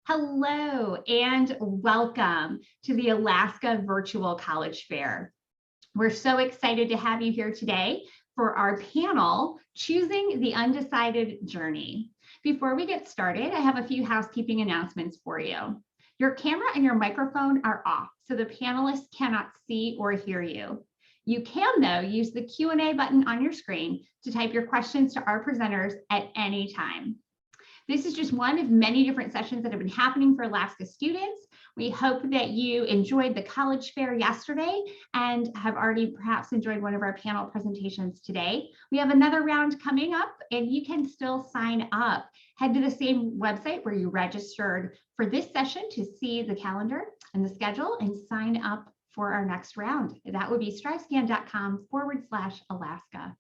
Hello and welcome to the Alaska Virtual College Fair. We're so excited to have you here today for our panel, Choosing the Undecided Journey. Before we get started, I have a few housekeeping announcements for you. Your camera and your microphone are off, so the panelists cannot see or hear you. You can, though, use the Q&A button on your screen to type your questions to our presenters at any time. This is just one of many different sessions that have been happening for Alaska students. We hope that you enjoyed the college fair yesterday and have already perhaps enjoyed one of our panel presentations today. We have another round coming up and you can still sign up. Head to the same website where you registered for this session to see the calendar and the schedule and sign up for our next round. That would be strivescan.com/Alaska.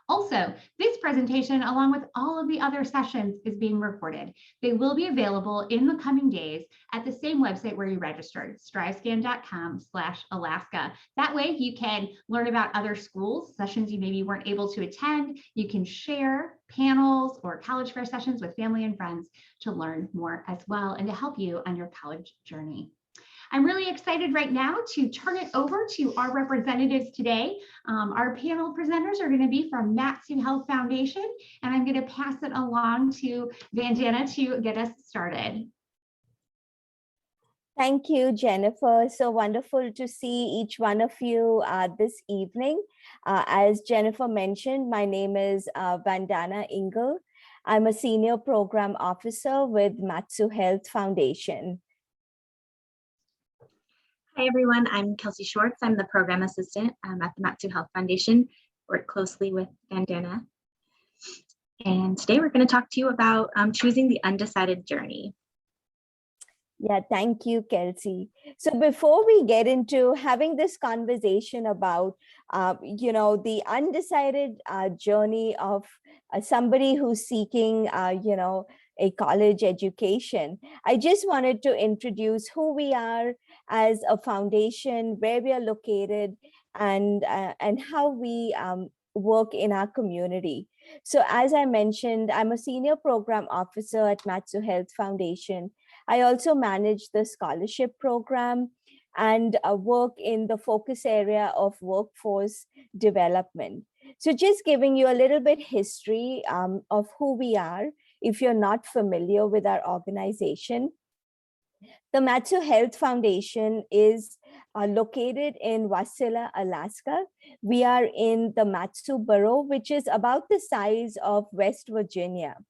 Also, this presentation, along with all of the other sessions, is being recorded. They will be available in the coming days at the same website where you registered, strivescan.com/Alaska. That way you can learn about other schools, sessions you maybe weren't able to attend. You can share panels or college fair sessions with family and friends to learn more as well and to help you on your college journey. I'm really excited right now to turn it over to our representatives today. Our panel presenters are going to be from Mat-Su Health Foundation, and I'm going to pass it along to Vandana to get us started. Thank you, Jennifer. So wonderful to see each one of you this evening. As Jennifer mentioned, my name is Vandana Ingle. I'm a senior program officer with Mat-Su Health Foundation. Hi everyone, I'm Kelsey Schwartz. I'm the program assistant at the Mat-Su Health Foundation. Work closely with Vandana. And today we're going to talk to you about choosing the undecided journey. Yeah, thank you, Kelsey. So before we get into having this conversation about, the undecided journey of somebody who's seeking, a college education, I just wanted to introduce who we are as a foundation, where we are located, and how we work in our community. So as I mentioned, I'm a senior program officer at Mat-Su Health Foundation. I also manage the scholarship program and work in the focus area of workforce development. So just giving you a little bit history of who we are, if you're not familiar with our organization. The Mat-Su Health Foundation is located in Wasilla, Alaska. We are in the Mat-Su borough, which is about the size of West Virginia.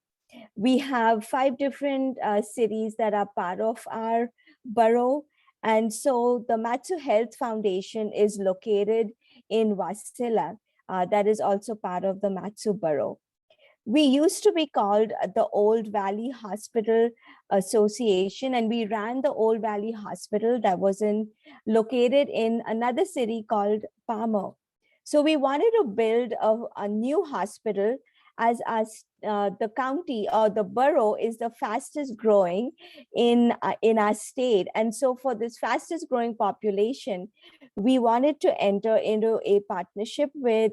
We have 5 different cities that are part of our borough. And so the Mat-Su Health Foundation is located in Wasilla. That is also part of the Mat-Su borough. We used to be called the Old Valley Hospital Association, and we ran the Old Valley Hospital that was located in another city called Palmer. So we wanted to build a new hospital as the county or the borough is the fastest growing in our state. And so for this fastest growing population, we wanted to enter into a partnership with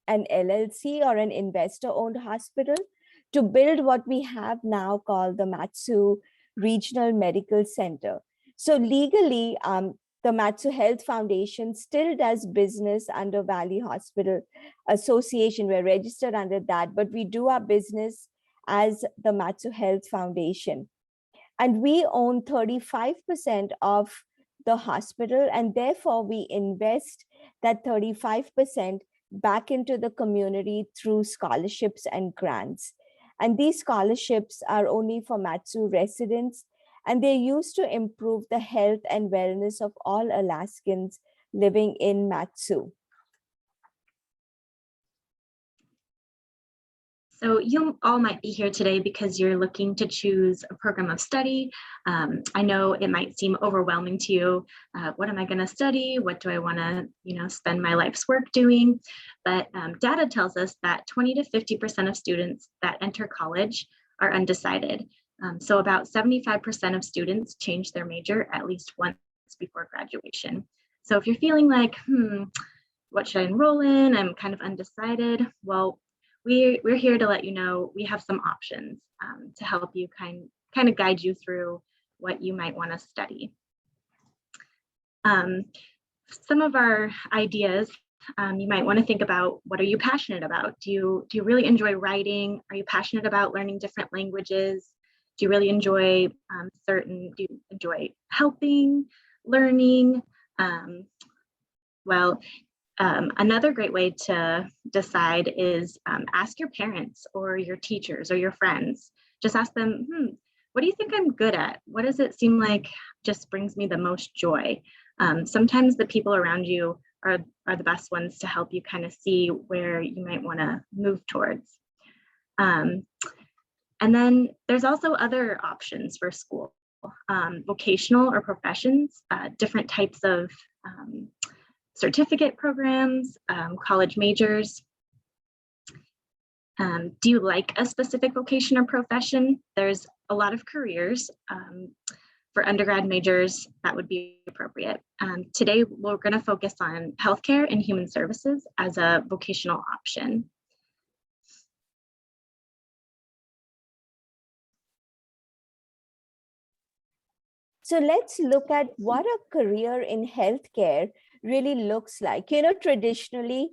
an LLC or an investor-owned hospital to build what we have now called the Mat-Su Regional Medical Center. So legally, the Mat-Su Health Foundation still does business under Valley Hospital Association. We're registered under that, but we do our business as the Mat-Su Health Foundation. And we own 35% of the hospital, and therefore we invest that 35% back into the community through scholarships and grants. And these scholarships are only for Mat-Su residents, and they're used to improve the health and wellness of all Alaskans living in Mat-Su. So you all might be here today because you're looking to choose a program of study. I know it might seem overwhelming to you. What am I going to study? What do I want to, spend my life's work doing? But data tells us that 20 to 50% of students that enter college are undecided. So about 75% of students change their major at least once before graduation. So if you're feeling like, what should I enroll in? I'm kind of undecided. Well, we're here to let you know we have some options to help you kind of guide you through what you might want to study. Some of our ideas, you might want to think about, what are you passionate about? Do you really enjoy writing? Are you passionate about learning different languages? Do you really enjoy do you enjoy helping, learning? Another great way to decide is ask your parents or your teachers or your friends. Just ask them, what do you think I'm good at? What does it seem like just brings me the most joy? Sometimes the people around you are the best ones to help you kind of see where you might want to move towards. And then there's also other options for school, vocational or professions, different types of certificate programs, college majors. Do you like a specific vocation or profession? There's a lot of careers. For undergrad majors, that would be appropriate. Today, we're going to focus on healthcare and human services as a vocational option. So let's look at what a career in healthcare really looks like. Traditionally,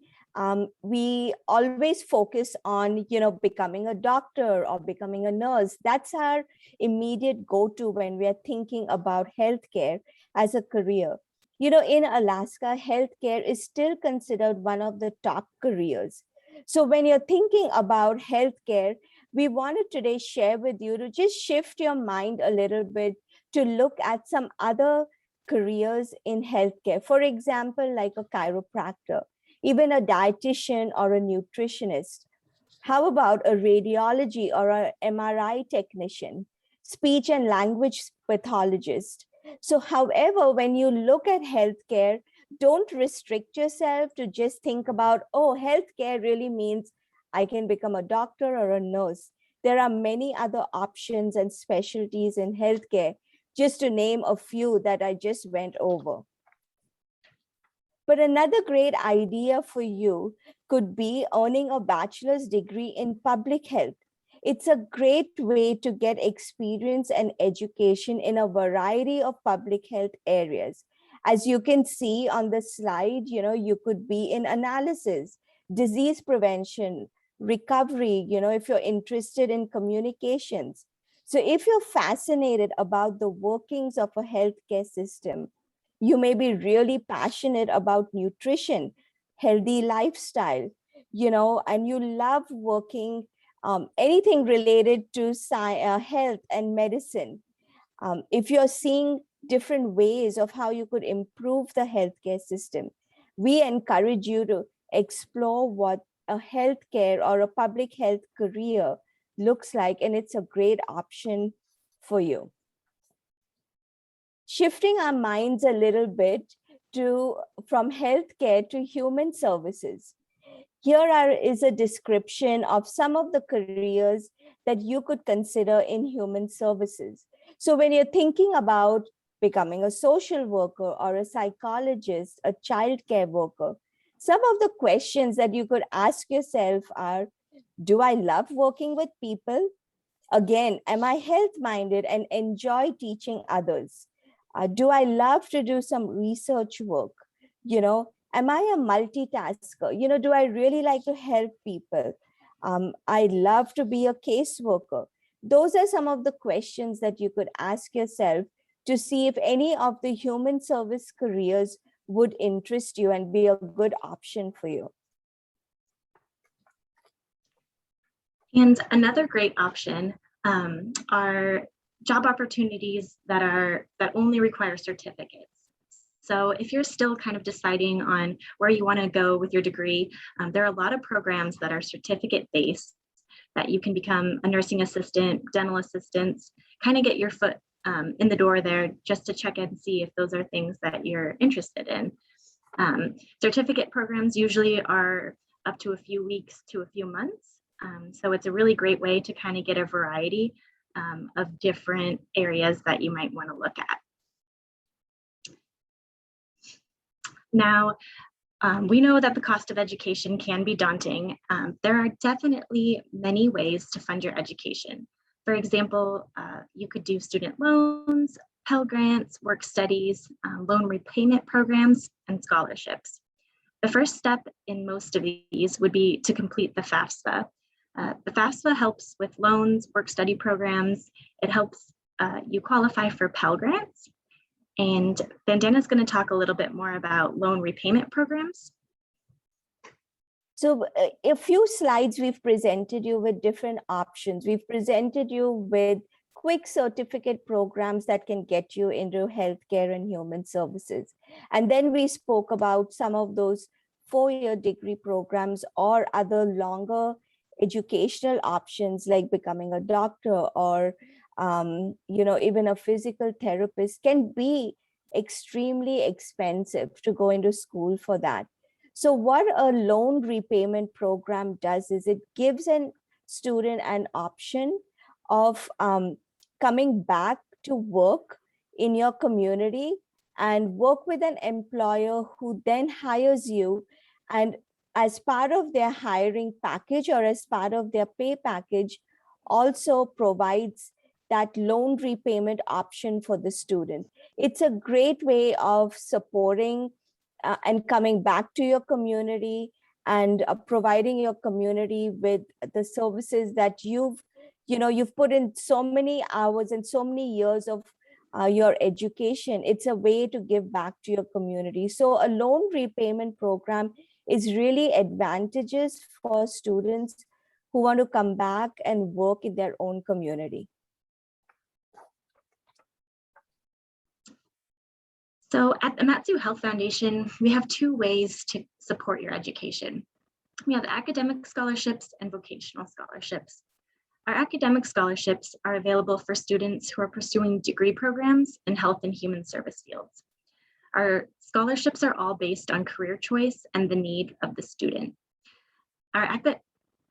we always focus on, becoming a doctor or becoming a nurse. That's our immediate go-to when we are thinking about healthcare as a career. In Alaska, healthcare is still considered one of the top careers. So when you're thinking about healthcare, we wanted today share with you to just shift your mind a little bit to look at some other careers in healthcare. For example, like a chiropractor, even a dietitian or a nutritionist. How about a radiology or an MRI technician, speech and language pathologist? So however, when you look at healthcare, don't restrict yourself to just think about, oh, healthcare really means I can become a doctor or a nurse. There are many other options and specialties in healthcare, just to name a few that I just went over. But another great idea for you could be earning a bachelor's degree in public health. It's a great way to get experience and education in a variety of public health areas. As you can see on the slide, you could be in analysis, disease prevention, recovery, if you're interested in communications. So if you're fascinated about the workings of a healthcare system, you may be really passionate about nutrition, healthy lifestyle, and you love working anything related to health and medicine. If you're seeing different ways of how you could improve the healthcare system, we encourage you to explore what a healthcare or a public health career looks like, and it's a great option for you. Shifting our minds a little bit from healthcare to human services. Here is a description of some of the careers that you could consider in human services. So when you're thinking about becoming a social worker or a psychologist, a childcare worker, some of the questions that you could ask yourself are, do I love working with people? Again, am I health-minded and enjoy teaching others? Do I love to do some research work? Am I a multitasker? Do I really like to help people? I love to be a caseworker. Those are some of the questions that you could ask yourself to see if any of the human service careers would interest you and be a good option for you. And another great option are job opportunities that only require certificates. So if you're still kind of deciding on where you want to go with your degree, there are a lot of programs that are certificate-based that you can become a nursing assistant, dental assistants, kind of get your foot in the door there just to check and see if those are things that you're interested in. Certificate programs usually are up to a few weeks to a few months. So it's a really great way to kind of get a variety of different areas that you might want to look at. Now, we know that the cost of education can be daunting. There are definitely many ways to fund your education. For example, you could do student loans, Pell Grants, work studies, loan repayment programs, and scholarships. The first step in most of these would be to complete the FAFSA. The FAFSA helps with loans, work study programs. It helps you qualify for Pell Grants. And Vandana is going to talk a little bit more about loan repayment programs. So a few slides we've presented you with different options. We've presented you with quick certificate programs that can get you into healthcare and human services. And then we spoke about some of those 4-year degree programs or other longer educational options like becoming a doctor or even a physical therapist can be extremely expensive to go into school for that. So what a loan repayment program does is it gives a student an option of coming back to work in your community and work with an employer who then hires you, and as part of their hiring package or as part of their pay package also provides that loan repayment option for the student. It's a great way of supporting and coming back to your community and providing your community with the services that you've put in so many hours and so many years of your education. It's a way to give back to your community. So a loan repayment program is really advantageous for students who want to come back and work in their own community. So at the Matsu Health Foundation, we have 2 ways to support your education. We have academic scholarships and vocational scholarships. Our academic scholarships are available for students who are pursuing degree programs in health and human service fields. Our scholarships are all based on career choice and the need of the student. Our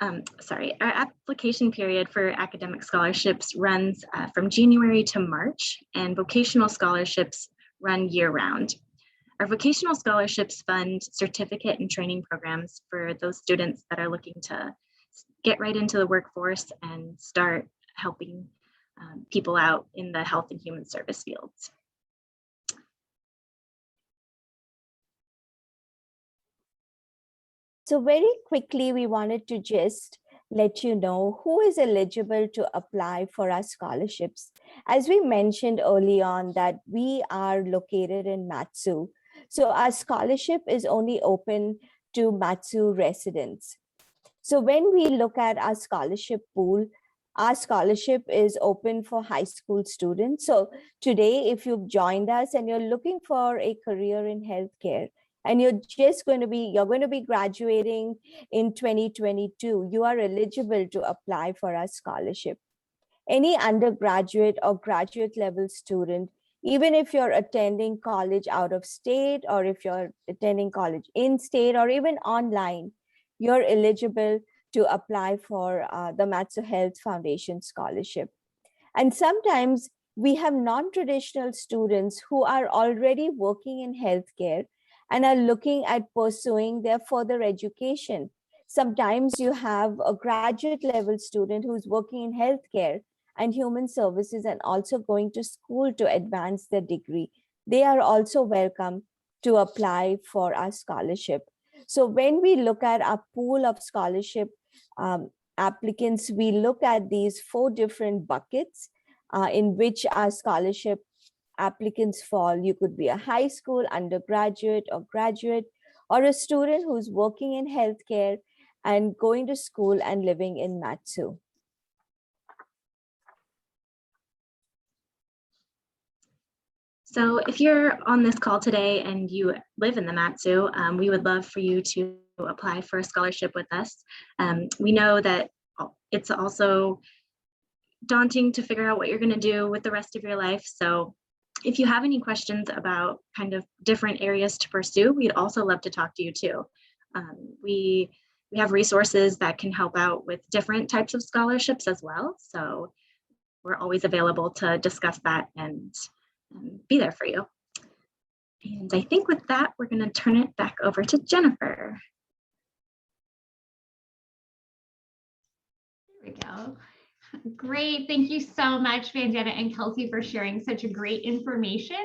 application period for academic scholarships runs from January to March, and vocational scholarships run year-round. Our vocational scholarships fund certificate and training programs for those students that are looking to get right into the workforce and start helping people out in the health and human service fields. So very quickly, we wanted to just let you know who is eligible to apply for our scholarships. As we mentioned early on that we are located in Matsu. So our scholarship is only open to Matsu residents. So when we look at our scholarship pool, our scholarship is open for high school students. So today, if you've joined us and you're looking for a career in healthcare, and you're going to be graduating in 2022, you are eligible to apply for our scholarship. Any undergraduate or graduate level student, even if you're attending college out of state, or if you're attending college in state, or even online, you're eligible to apply for the Matsu Health Foundation scholarship. And sometimes we have non-traditional students who are already working in healthcare and are looking at pursuing their further education. Sometimes you have a graduate level student who's working in healthcare and human services and also going to school to advance their degree. They are also welcome to apply for our scholarship. So when we look at our pool of scholarship applicants, we look at these 4 different buckets in which our scholarship applicants fall. You could be a high school, undergraduate, or graduate, or a student who's working in healthcare and going to school and living in Matsu. So if you're on this call today and you live in the Matsu, we would love for you to apply for a scholarship with us. We know that it's also daunting to figure out what you're going to do with the rest of your life. So if you have any questions about kind of different areas to pursue, we'd also love to talk to you too. We have resources that can help out with different types of scholarships as well. So we're always available to discuss that and be there for you. And I think with that, we're going to turn it back over to Jennifer. There we go. Great. Thank you so much, Vandana and Kelsey, for sharing such a great information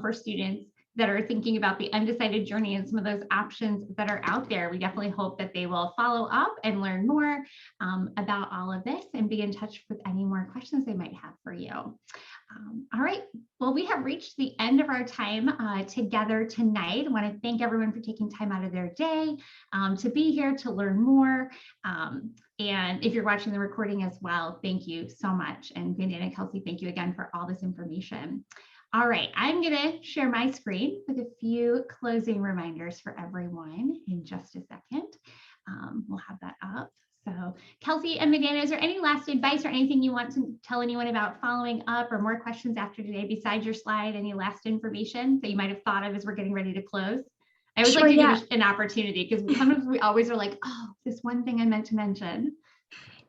for students that are thinking about the undecided journey and some of those options that are out there. We definitely hope that they will follow up and learn more about all of this and be in touch with any more questions they might have for you. All right, well, we have reached the end of our time together tonight. I want to thank everyone for taking time out of their day to be here to learn more. And if you're watching the recording as well, thank you so much. And Vandana and Kelsey, thank you again for all this information. All right, I'm going to share my screen with a few closing reminders for everyone in just a second. We'll have that up. So Kelsey and Vandana, is there any last advice or anything you want to tell anyone about following up or more questions after today besides your slide? Any last information that you might have thought of as we're getting ready to close? I always like to give an opportunity because sometimes we always are like, oh, this one thing I meant to mention.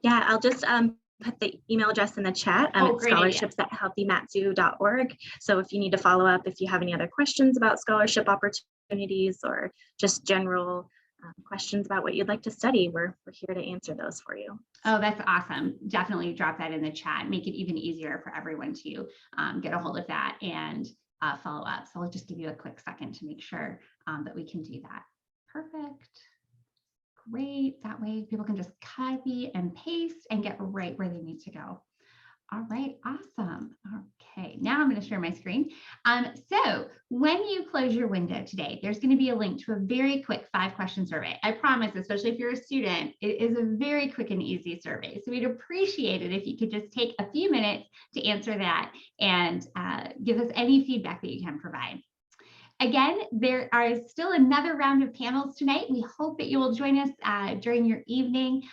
Yeah, I'll just put the email address in the chat. It's scholarships@healthymatzu.org. So if you need to follow up, if you have any other questions about scholarship opportunities or just general questions about what you'd like to study, we're here to answer those for you. Oh, that's awesome. Definitely drop that in the chat. Make it even easier for everyone to get a hold of that and follow up. So I'll just give you a quick second to make sure that we can do that. Perfect. Great. That way people can just copy and paste and get right where they need to go. All right, awesome. Okay, now I'm going to share my screen. So when you close your window today, there's going to be a link to a very quick 5-question survey. I promise, especially if you're a student, it is a very quick and easy survey. So we'd appreciate it if you could just take a few minutes to answer that and give us any feedback that you can provide. Again, there are still another round of panels tonight. We hope that you will join us during your evening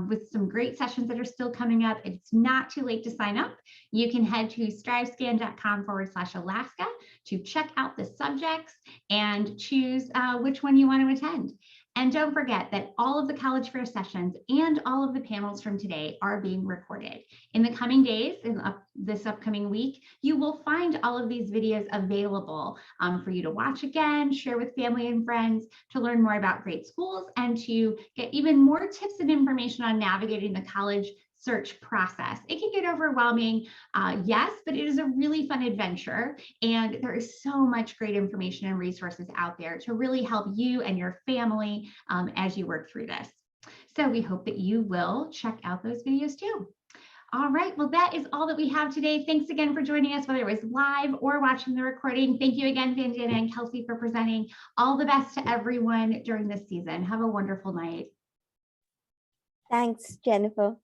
with some great sessions that are still coming up. It's not too late to sign up. You can head to strivescan.com/Alaska to check out the subjects and choose which one you want to attend. And don't forget that all of the College Fair sessions and all of the panels from today are being recorded. In the coming days, in this upcoming week, you will find all of these videos available for you to watch again, share with family and friends, to learn more about great schools, and to get even more tips and information on navigating the college search process. It can get overwhelming, yes, but it is a really fun adventure. And there is so much great information and resources out there to really help you and your family as you work through this. So we hope that you will check out those videos too. All right, well, that is all that we have today. Thanks again for joining us, whether it was live or watching the recording. Thank you again, Vandana and Kelsey, for presenting. All the best to everyone during this season. Have a wonderful night. Thanks, Jennifer.